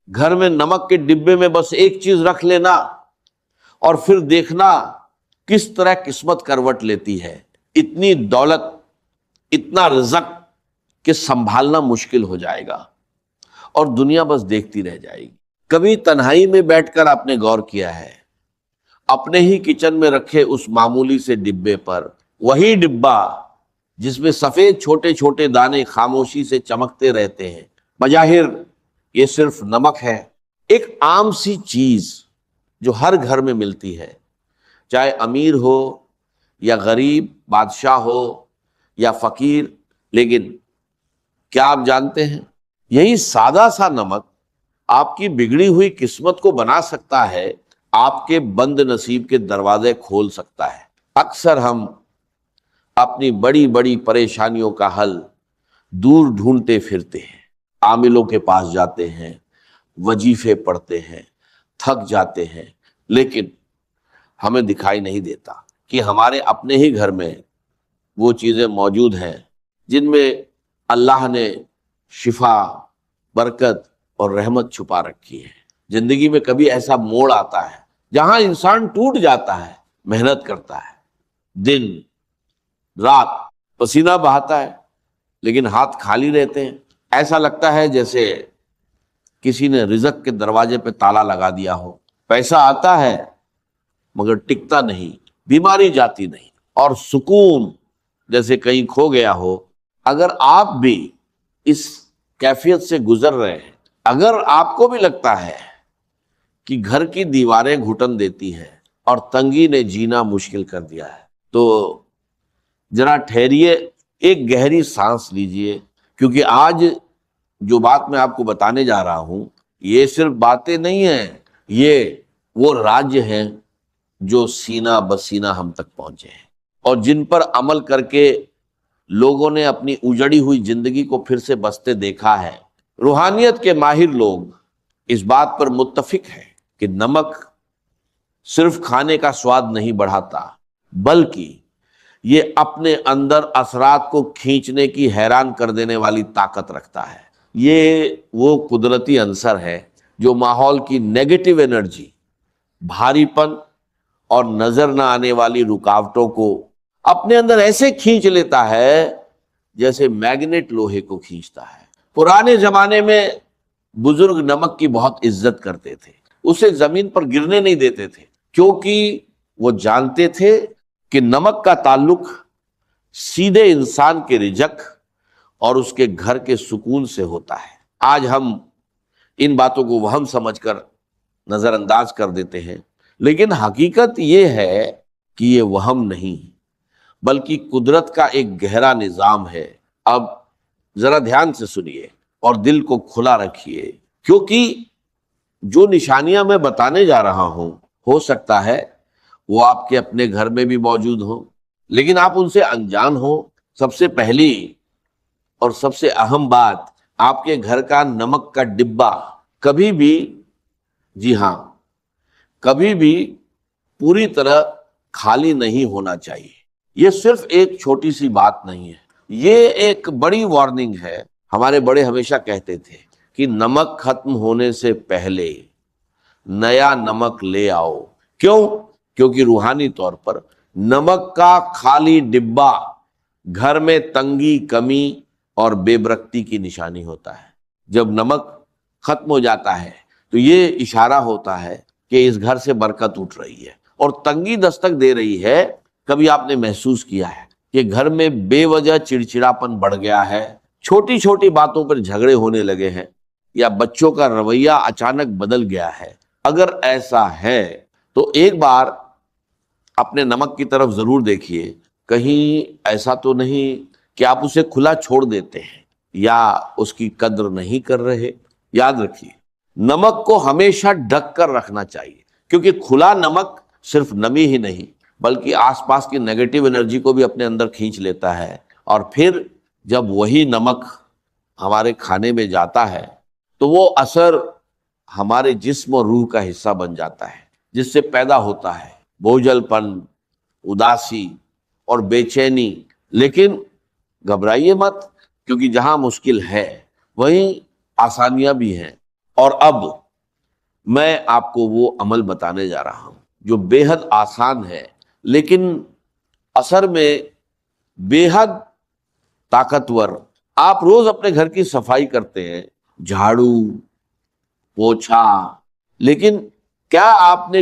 گھر میں نمک کے ڈبے میں بس ایک چیز رکھ لینا اور پھر دیکھنا کس طرح قسمت کروٹ لیتی ہے. اتنی دولت، اتنا رزق کہ سنبھالنا مشکل ہو جائے گا اور دنیا بس دیکھتی رہ جائے گی. کبھی تنہائی میں بیٹھ کر آپ نے غور کیا ہے اپنے ہی کچن میں رکھے اس معمولی سے ڈبے پر، وہی ڈبہ جس میں سفید چھوٹے چھوٹے دانے خاموشی سے چمکتے رہتے ہیں، بظاہر یہ صرف نمک ہے، ایک عام سی چیز جو ہر گھر میں ملتی ہے، چاہے امیر ہو یا غریب، بادشاہ ہو یا فقیر. لیکن کیا آپ جانتے ہیں یہی سادہ سا نمک آپ کی بگڑی ہوئی قسمت کو بنا سکتا ہے، آپ کے بند نصیب کے دروازے کھول سکتا ہے. اکثر ہم اپنی بڑی بڑی پریشانیوں کا حل دور ڈھونڈتے پھرتے ہیں، عاملوں کے پاس جاتے ہیں، وظیفے پڑھتے ہیں، تھک جاتے ہیں، لیکن ہمیں دکھائی نہیں دیتا کہ ہمارے اپنے ہی گھر میں وہ چیزیں موجود ہیں جن میں اللہ نے شفا، برکت اور رحمت چھپا رکھی ہے. زندگی میں کبھی ایسا موڑ آتا ہے جہاں انسان ٹوٹ جاتا ہے، محنت کرتا ہے، دن رات پسینہ بہاتا ہے، لیکن ہاتھ خالی رہتے ہیں. ایسا لگتا ہے جیسے کسی نے رزق کے دروازے پہ تالا لگا دیا ہو. پیسہ آتا ہے مگر ٹکتا نہیں، بیماری جاتی نہیں، اور سکون جیسے کہیں کھو گیا ہو. اگر آپ بھی اس کیفیت سے گزر رہے ہیں، اگر آپ کو بھی لگتا ہے کہ گھر کی دیواریں گھٹن دیتی ہیں اور تنگی نے جینا مشکل کر دیا ہے، تو ذرا ٹھہریے، ایک گہری سانس لیجئے، کیونکہ آج جو بات میں آپ کو بتانے جا رہا ہوں یہ صرف باتیں نہیں ہیں، یہ وہ راج ہیں جو سینہ بسینہ ہم تک پہنچے ہیں اور جن پر عمل کر کے لوگوں نے اپنی اجڑی ہوئی زندگی کو پھر سے بستے دیکھا ہے. روحانیت کے ماہر لوگ اس بات پر متفق ہیں کہ نمک صرف کھانے کا سواد نہیں بڑھاتا، بلکہ یہ اپنے اندر اثرات کو کھینچنے کی حیران کر دینے والی طاقت رکھتا ہے. یہ وہ قدرتی عنصر ہے جو ماحول کی نیگیٹو انرجی، بھاری پن اور نظر نہ آنے والی رکاوٹوں کو اپنے اندر ایسے کھینچ لیتا ہے جیسے میگنیٹ لوہے کو کھینچتا ہے. پرانے زمانے میں بزرگ نمک کی بہت عزت کرتے تھے، اسے زمین پر گرنے نہیں دیتے تھے، کیونکہ وہ جانتے تھے کہ نمک کا تعلق سیدھے انسان کے رزق اور اس کے گھر کے سکون سے ہوتا ہے. آج ہم ان باتوں کو وہم سمجھ کر نظر انداز کر دیتے ہیں، لیکن حقیقت یہ ہے کہ یہ وہم نہیں بلکہ قدرت کا ایک گہرا نظام ہے. اب ذرا دھیان سے سنیے اور دل کو کھلا رکھیے، کیونکہ جو نشانیاں میں بتانے جا رہا ہوں ہو سکتا ہے وہ آپ کے اپنے گھر میں بھی موجود ہوں، لیکن آپ ان سے انجان ہوں. سب سے پہلی اور سب سے اہم بات، آپ کے گھر کا نمک کا ڈبہ کبھی بھی، جی ہاں، کبھی بھی پوری طرح خالی نہیں ہونا چاہیے. یہ صرف ایک چھوٹی سی بات نہیں ہے، یہ ایک بڑی وارننگ ہے. ہمارے بڑے ہمیشہ کہتے تھے کہ نمک ختم ہونے سے پہلے نیا نمک لے آؤ. کیوں؟ کیونکہ روحانی طور پر نمک کا خالی ڈبہ گھر میں تنگی، کمی اور بے برکتی کی نشانی ہوتا ہے. جب نمک ختم ہو جاتا ہے تو یہ اشارہ ہوتا ہے کہ اس گھر سے برکت اٹھ رہی ہے اور تنگی دستک دے رہی ہے. کبھی آپ نے محسوس کیا ہے کہ گھر میں بے وجہ چڑچڑاپن بڑھ گیا ہے، چھوٹی چھوٹی باتوں پر جھگڑے ہونے لگے ہیں، یا بچوں کا رویہ اچانک بدل گیا ہے؟ اگر ایسا ہے تو ایک بار اپنے نمک کی طرف ضرور دیکھیے، کہیں ایسا تو نہیں کہ آپ اسے کھلا چھوڑ دیتے ہیں یا اس کی قدر نہیں کر رہے. یاد رکھیے، نمک کو ہمیشہ ڈھک کر رکھنا چاہیے، کیونکہ کھلا نمک صرف نمی ہی نہیں بلکہ آس پاس کی نیگیٹو انرجی کو بھی اپنے اندر کھینچ لیتا ہے. اور پھر جب وہی نمک ہمارے کھانے میں جاتا ہے تو وہ اثر ہمارے جسم اور روح کا حصہ بن جاتا ہے، جس سے پیدا ہوتا ہے بوجھل پن، اداسی اور بے چینی. لیکن گھبرائیے مت، کیونکہ جہاں مشکل ہے وہیں آسانیاں بھی ہیں. اور اب میں آپ کو وہ عمل بتانے جا رہا ہوں جو بے حد آسان ہے لیکن اثر میں بے حد طاقتور۔ آپ روز اپنے گھر کی صفائی کرتے ہیں، جھاڑو، پوچھا، لیکن کیا آپ نے